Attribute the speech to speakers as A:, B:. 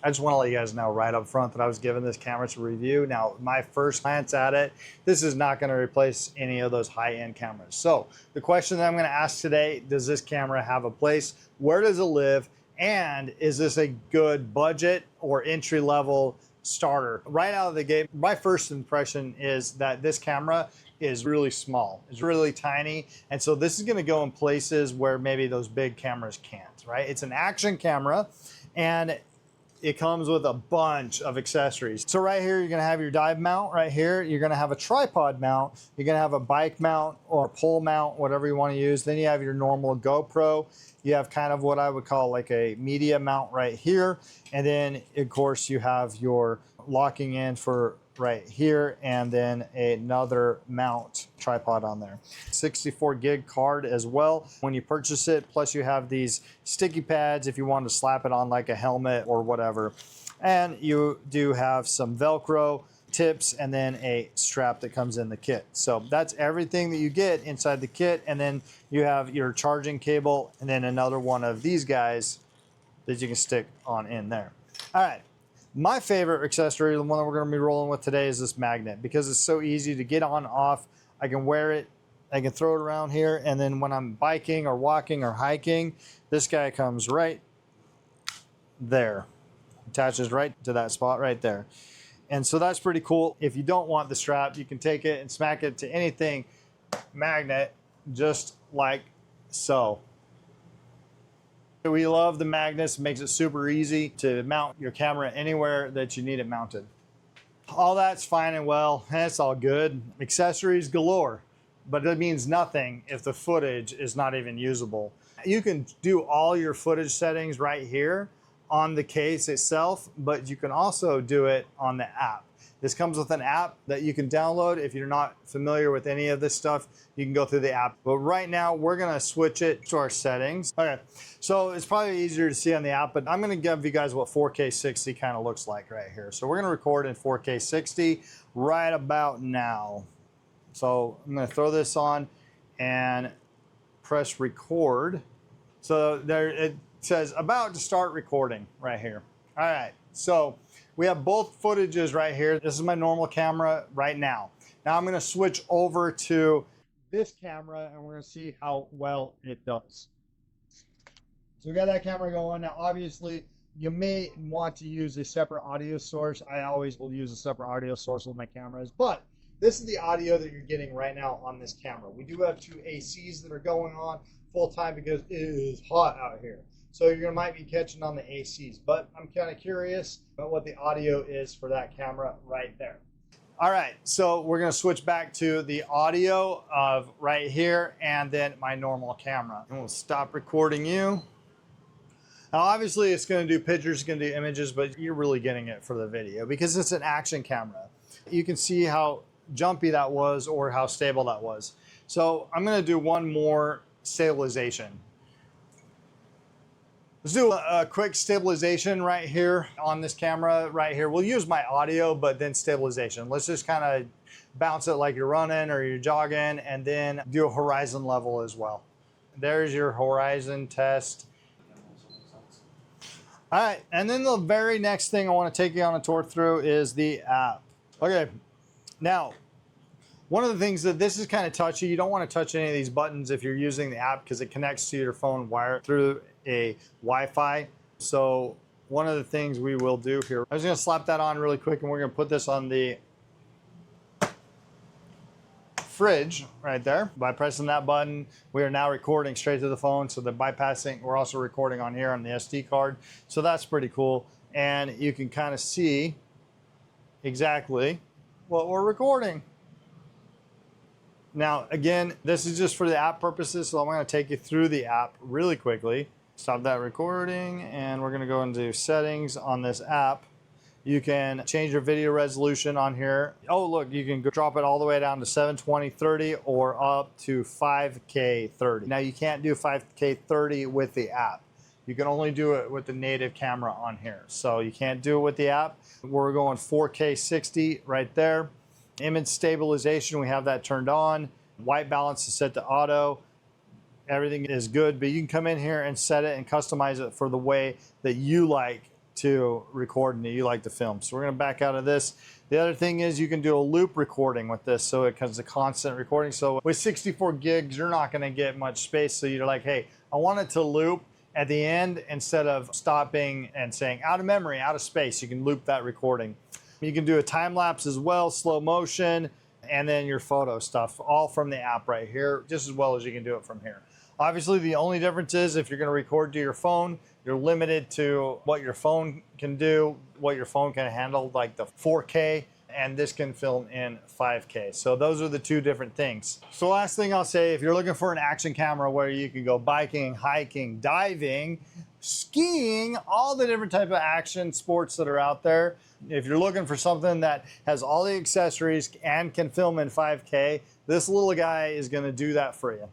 A: I just want to let you guys know right up front that I was given this camera to review. Now, my first glance at it, this is not going to replace any of those high-end cameras. So the question that I'm going to ask today, does this camera have a place? Where does it live? And is this a good budget or entry-level starter? Right out of the gate, my first impression is that this camera is really small. It's really tiny. And so this is going to go in places where maybe those big cameras can't, right? It's an action camera, and it comes with a bunch of accessories. So right here, you're gonna have your dive mount right here. You're gonna have a tripod mount. You're gonna have a bike mount or pole mount, whatever you wanna use. Then you have your normal GoPro. You have kind of what I would call like a media mount right here. And then of course you have your locking in for right here, and then another mount tripod on there. 64 gig card as well when you purchase it, plus you have these sticky pads if you want to slap it on like a helmet or whatever. And you do have some Velcro tips and then a strap that comes in the kit. So that's everything that you get inside the kit. And then you have your charging cable and then another one of these guys that you can stick on in there. All right. My favorite accessory, the one that we're going to be rolling with today, is this magnet, because it's so easy to get on, off. I can wear it, I can throw it around here, and then when I'm biking or walking or hiking, this guy comes right there, attaches right to that spot right there. And so that's pretty cool. If you don't want the strap, you can take it and smack it to anything magnet, just like so. We love the magnets. It makes it super easy to mount your camera anywhere that you need it mounted. All that's fine and well. That's all good. Accessories galore, but it means nothing if the footage is not even usable. You can do all your footage settings right here on the case itself, but you can also do it on the app. This comes with an app that you can download. If you're not familiar with any of this stuff, you can go through the app. But right now, we're gonna switch it to our settings. Okay, so it's probably easier to see on the app, but I'm gonna give you guys what 4K 60 kind of looks like right here. So we're gonna record in 4K 60 right about now. So I'm gonna throw this on and press record. So there it says about to start recording right here. All right, so we have both footages right here. This is my normal camera right now. Now I'm gonna switch over to this camera and we're gonna see how well it does. So we got that camera going. Now obviously you may want to use a separate audio source. I always will use a separate audio source with my cameras, but this is the audio that you're getting right now on this camera. We do have two ACs that are going on full time because it is hot out here. So you might be catching on the ACs, but I'm kind of curious about what the audio is for that camera right there. All right, so we're gonna switch back to the audio of right here and then my normal camera. And we'll stop recording you. Now obviously it's gonna do pictures, it's gonna do images, but you're really getting it for the video because it's an action camera. You can see how jumpy that was or how stable that was. So I'm gonna do one more stabilization. Let's do a quick stabilization right here on this camera right here. We'll use my audio, but then stabilization. Let's just kind of bounce it like you're running or you're jogging, and then do a horizon level as well. There's your horizon test. All right, and then the very next thing I want to take you on a tour through is the app. Okay, now, one of the things that this is kind of touchy, you don't want to touch any of these buttons if you're using the app because it connects to your phone wire through a Wi-Fi. So one of the things we will do here, I'm just gonna slap that on really quick and we're gonna put this on the fridge right there. By pressing that button, we are now recording straight to the phone. So the bypassing, we're also recording on here on the SD card. So that's pretty cool. And you can kind of see exactly what we're recording. Now, again, this is just for the app purposes, so I'm going to take you through the app really quickly. Stop that recording, and we're going to go into settings on this app. You can change your video resolution on here. Oh, look, you can drop it all the way down to 720/30 or up to 5K 30. Now, you can't do 5K 30 with the app. You can only do it with the native camera on here. So you can't do it with the app. We're going 4K 60 right there. Image stabilization, we have that turned on. White balance is set to auto. Everything is good, but you can come in here and set it and customize it for the way that you like to record and you like to film. So we're going to back out of this. The other thing is you can do a loop recording with this, so it comes a constant recording. So with 64 gigs, you're not going to get much space. So you're like, hey, I want it to loop at the end instead of stopping and saying out of memory, out of space. You can loop that recording. You can do a time lapse as well, slow motion, and then your photo stuff, all from the app right here, just as well as you can do it from here. Obviously, the only difference is if you're going to record to your phone, you're limited to what your phone can do, what your phone can handle, like the 4K, and this can film in 5K. So those are the two different things. So last thing I'll say, if you're looking for an action camera where you can go biking, hiking, diving, skiing, all the different type of action sports that are out there, if you're looking for something that has all the accessories and can film in 5K, this little guy is going to do that for you.